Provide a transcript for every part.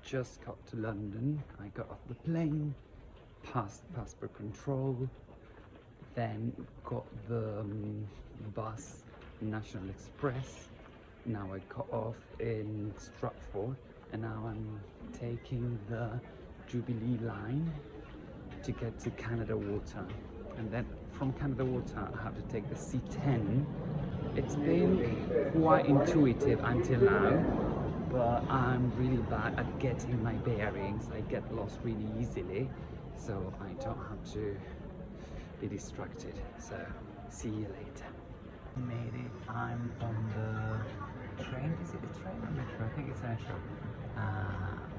just got to London. I got off the plane, passed passport control, then got the bus, National Express. Now I got off in Stratford, and now I'm taking the Jubilee line to get to Canada Water. And then from Canada Water, I have to take the C10. It's been quite intuitive until now, but I'm really bad at getting my bearings. I get lost really easily, so I don't have to be distracted. So, see you later. Made it. I'm on the train. Is it a train or metro? I think it's a metro.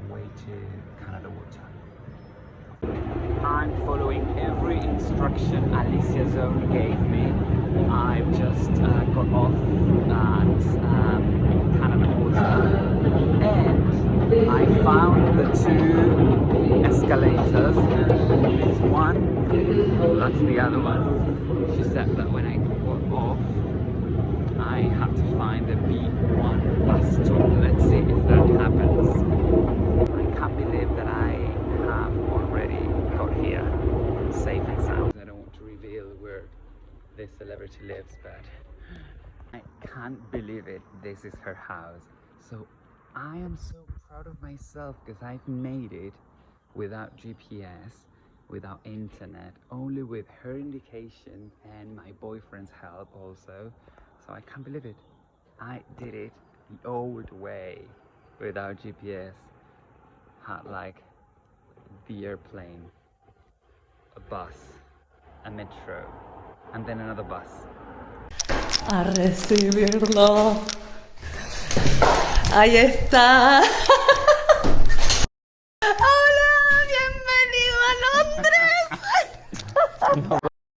Way to Canada Water. I'm following every instruction Alicia Zone gave me. I've just got off at Canada Water, and I found the two escalators. This is one, that's the other one. She said that when I got off, I have to find the B1 bus stop. Let's see if that happens. I can't believe that I have already got here safe and sound. I don't want to reveal where this celebrity lives, but I can't believe it. This is her house. So I am so proud of myself because I've made it without GPS, without internet, only with her indication and my boyfriend's help also. So I can't believe it. I did it the old way without GPS. Had like the airplane, a bus, a metro, and then another bus. A recibirlo. Ahí está. Hola, bienvenido a Londres.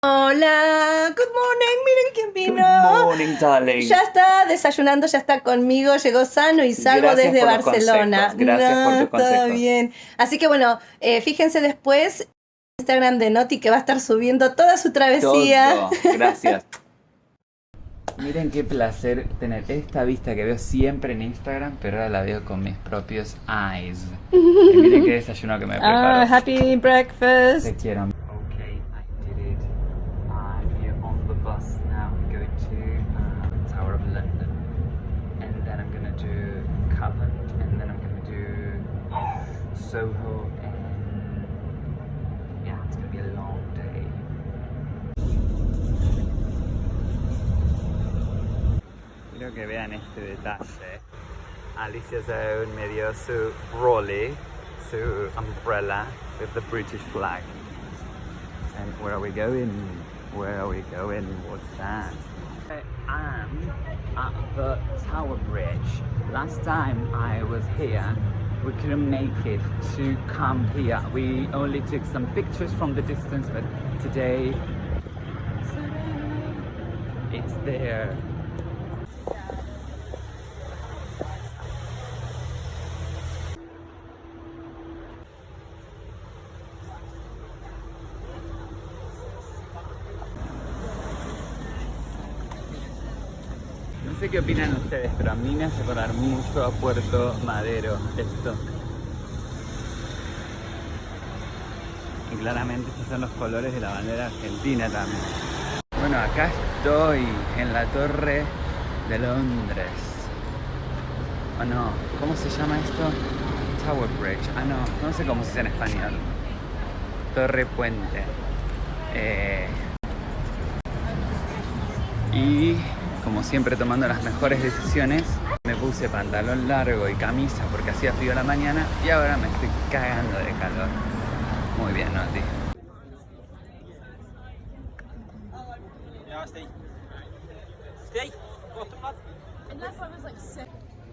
Hola, good morning, miren quién vino. Good morning, darling. Ya está desayunando, ya está conmigo, llegó sano y salvo Gracias desde por los Barcelona. consejos, gracias por tus todo consejos. bien. Así que bueno, fíjense después Instagram de Noti que va a estar subiendo toda su travesía. Todo, gracias. Miren qué placer tener esta vista que veo siempre en Instagram, pero ahora la veo con mis propios eyes. Y miren qué desayuno que me preparo. Happy breakfast. Te quiero. Okay, I did it. I'm here on the bus now, going to Tower of London, and then I'm gonna do Covent, and then I'm gonna do Soho, and yeah, it's gonna be a long day. Quiero que vean este detalle. Alicia Zone me dio su brolly, su umbrella with the British flag. And where are we going? Where are we going? What's that? I am at the Tower Bridge. Last time I was here, we couldn't make it to come here. We only took some pictures from the distance, but today it's there. No sé qué opinan ustedes, pero a mí me hace acordar mucho a Puerto Madero esto. Y claramente estos son los colores de la bandera argentina también. Bueno, acá estoy en la Torre de Londres. ¿O no? ¿Cómo se llama esto? Tower Bridge. Ah, no sé cómo se dice en español. Torre Puente. Y como siempre tomando las mejores decisiones, me puse pantalón largo y camisa porque hacía frío a la mañana y ahora me estoy cagando de calor. Muy bien, Noti.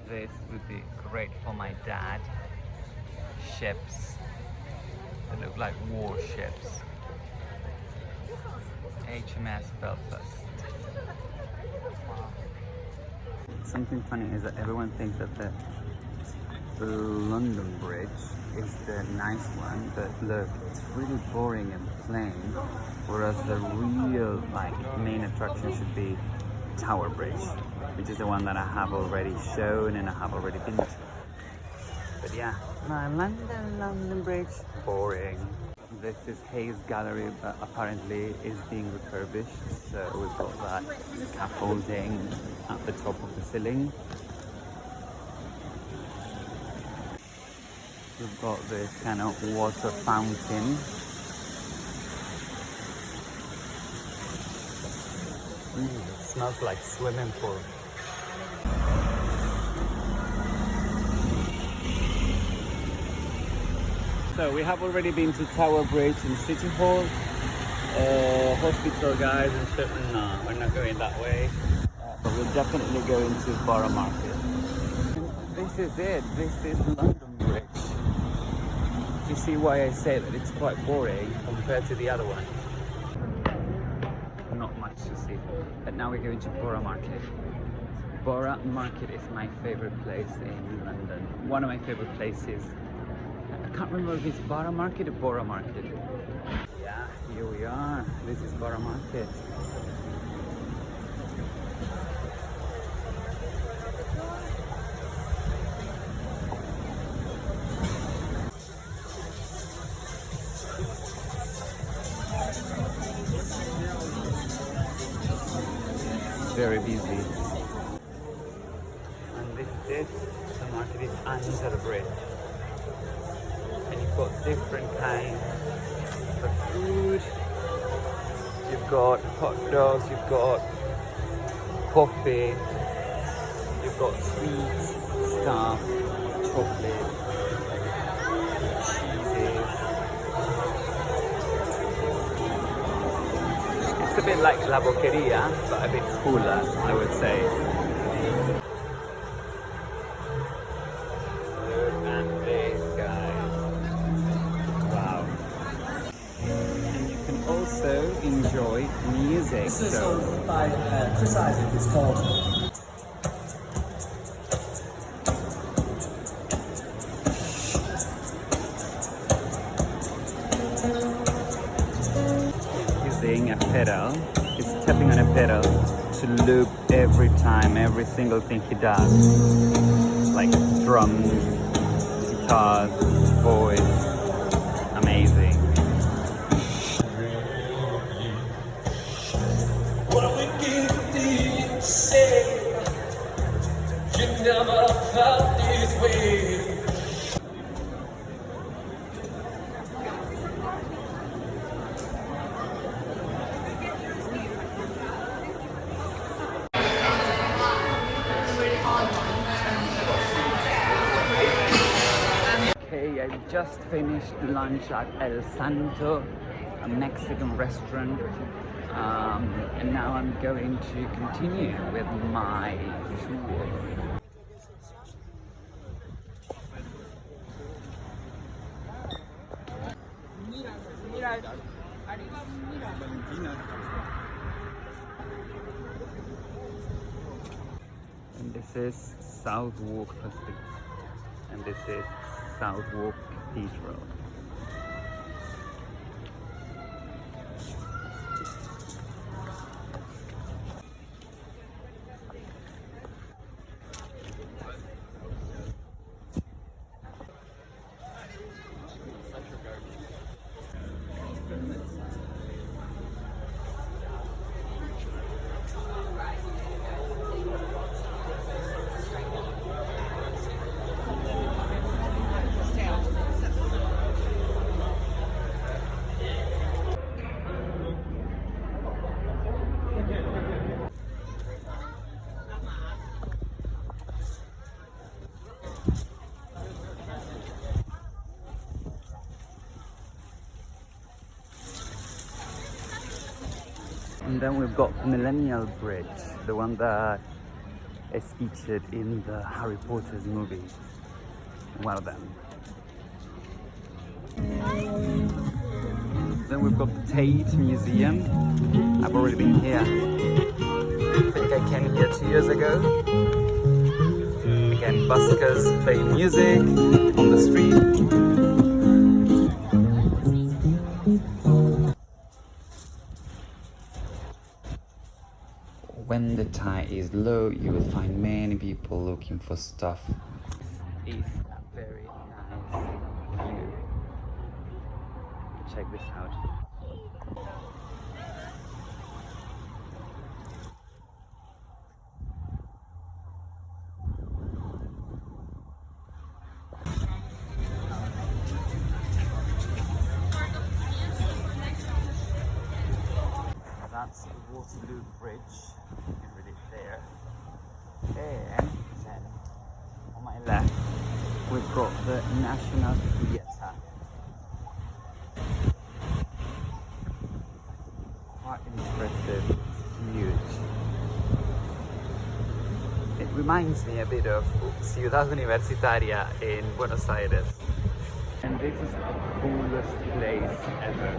This would be great for my dad. Ships. They look like warships. HMS Belfast. Something funny is that everyone thinks that the London Bridge is the nice one, but look, it's really boring and plain, whereas the real main attraction should be Tower Bridge, which is the one that I have already shown and I have already been to. But yeah, London Bridge. Boring. This is Hayes Gallery, but apparently is being refurbished. So we've got that scaffolding at the top of the ceiling. We've got this kind of water fountain. It smells like swimming pool. So we have already been to Tower Bridge and City Hall, hospital guys and shit. No, we're not going that way. But we're definitely going to Borough Market. And this is it. This is London Bridge. You see why I say that it's quite boring compared to the other one. Not much to see. But now we're going to Borough Market. Borough Market is my favorite place in London. One of my favorite places. I can't remember if it's Borough Market or Borough Market. Yeah, here we are. This is Borough Market. Very busy. And this is it. The market is under the bridge. And you've got different kinds of food. You've got hot dogs, you've got coffee, you've got sweets, stuff, chocolate, cheeses. It's a bit like La Boqueria, but a bit cooler, I would say. Look at this, guys. Wow. And you can also enjoy music. This is sold by Chris Isaac. It's called using a pedal. He's tapping on a pedal to loop every time, every single thing he does. Like drums, guitars, voice. Amazing. What a wicked thing to say. You never felt this way. Okay, I just finished lunch at El Santo, a Mexican restaurant. And now I'm going to continue with my tour. And this is Southwark Festival. And this is Southwark Cathedral. And then we've got Millennial Bridge, the one that is featured in the Harry Potter's movie. One of them. Then we've got the Tate Museum. I've already been here. I think I came here 2 years ago. Again, buskers playing music on the street. When the tide is low, you will find many people looking for stuff. This is a very nice check this out. That's the Waterloo Bridge, you can read it there. And then on my left, we've got the National Theatre. Quite impressive, it's huge. It reminds me a bit of Ciudad Universitaria in Buenos Aires. And this is the coolest place ever.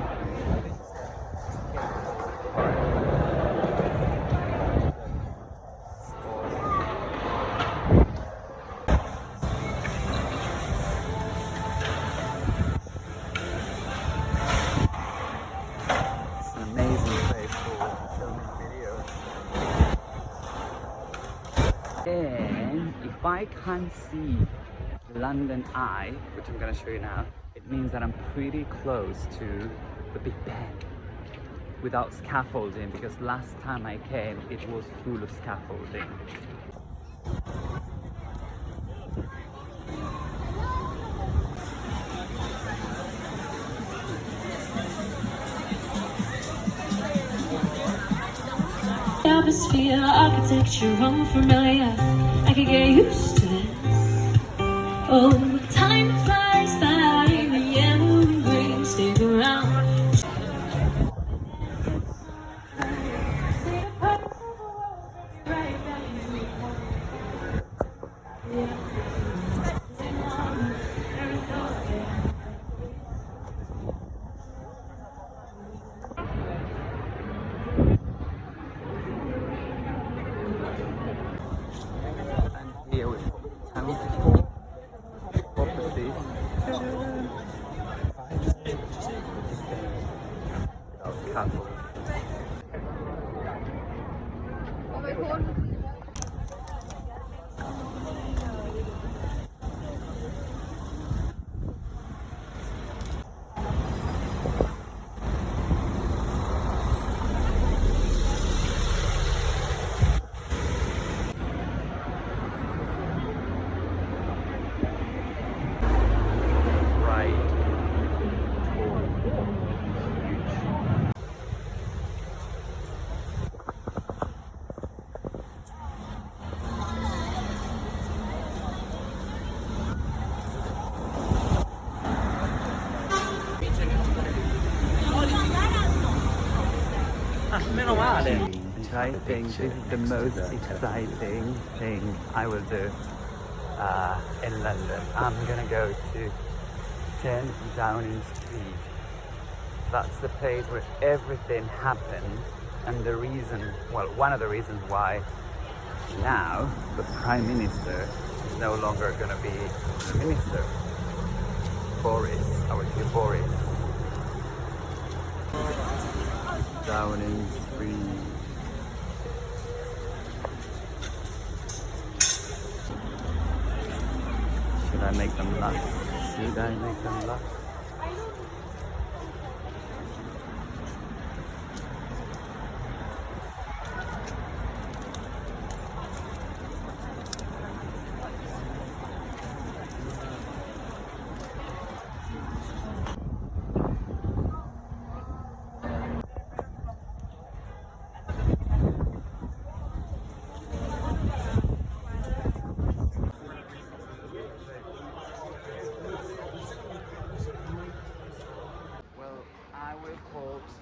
And if I can't see London Eye, which I'm going to show you now, it means that I'm pretty close to the Big Ben without scaffolding, because last time I came it was full of scaffolding. Atmosphere, architecture, unfamiliar. I could get used to this. Oh, time flies by, the yellow and green stick around. Here we've got Town Hall, opposite. Without scaffolding. And I think this is the most exciting thing I will do in London. I'm gonna go to 10 Downing Street. That's the place where everything happened, and the reason, well, one of the reasons why now the Prime Minister is no longer gonna be the Minister. Boris, our dear Boris. Downing Street. Should I make them laugh? Should I make them laugh?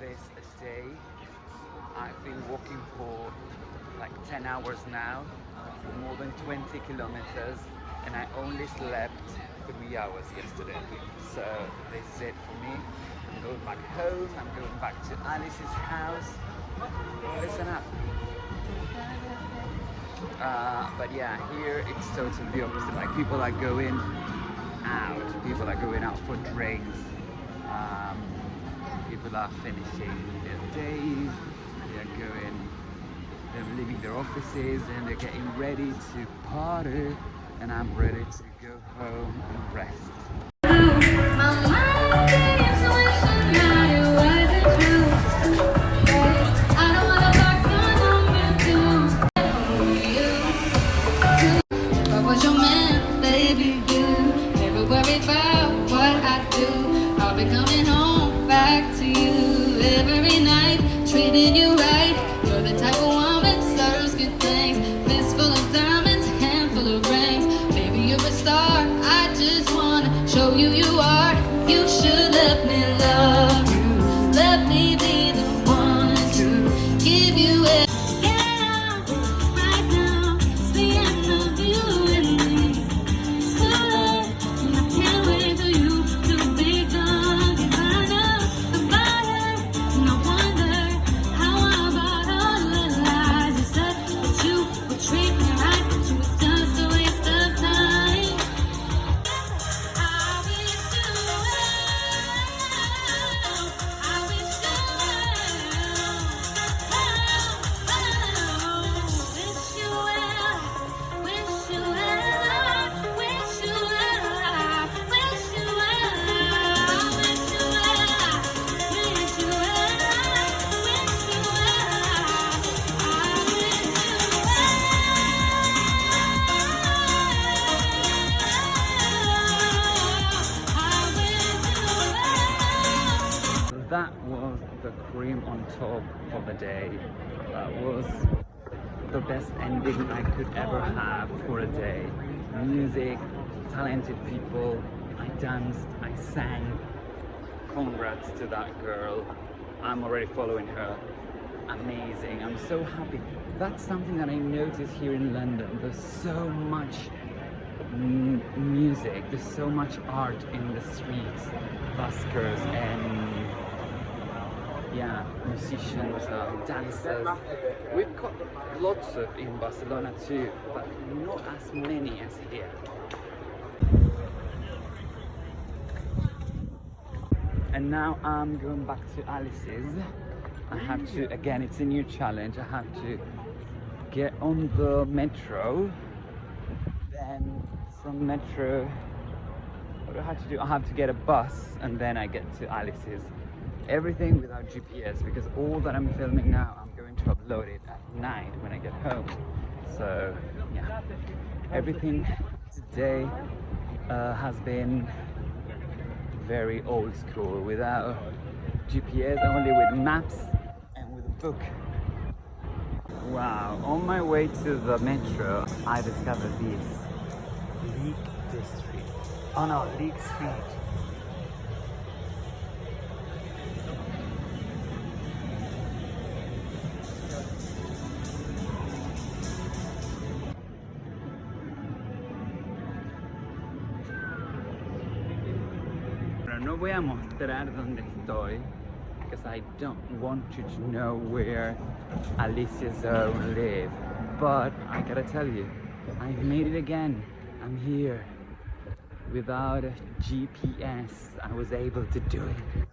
This a day. I've been walking for like 10 hours now, more than 20 kilometers, and I only slept 3 hours yesterday. So this is it for me. I'm going back home, I'm going back to Alice's house. Listen up. But yeah, here it's totally the opposite. Like, people are going out, people are going out for drinks. People are finishing their days, they're leaving their offices, and they're getting ready to party, and I'm ready to go home and rest. back to you every night, treating you right. You're the type of woman serves good things, fistful of diamonds, handful of rings. Baby, you're a star. I just wanna show you you are. You should let me love you. Let me be the one to give you it. Yeah, right now, it's the end of you and me. It's too late, and I can't wait for you to be gone. 'Cause I know about it, and I wonder how about all the lies you said that you would treat me right, but you was just a waste of time. I wish you well. I wish you well. Wish you well. Wish you well. Wish you well. Wish you well. Wish you well. Wish you well. Wish you well. I wish you well. That was the cream on top of the day. That was the best ending I could ever have for a day. Music, talented people, I danced, I sang. Congrats to that girl. I'm already following her. Amazing. I'm so happy. That's something that I notice here in London. There's so much music, there's so much art in the streets. Buskers and yeah, musicians, dancers. We've got lots of in Barcelona too, but not as many as here. And now I'm going back to Alice's. I have to, again, it's a new challenge. I have to get on the metro. Then from metro, what do I have to do? I have to get a bus and then I get to Alice's. Everything without GPS, because all that I'm filming now, I'm going to upload it at night when I get home. So yeah, everything today has been very old school, without GPS, only with maps and with a book. Wow, on my way to the metro, I discovered this Leek District. Oh no, Leek Street. No voy a mostrar dónde estoy, because I don't want you to know where Alicia Zone live. But I gotta tell you, I've made it again. I'm here. Without a GPS, I was able to do it.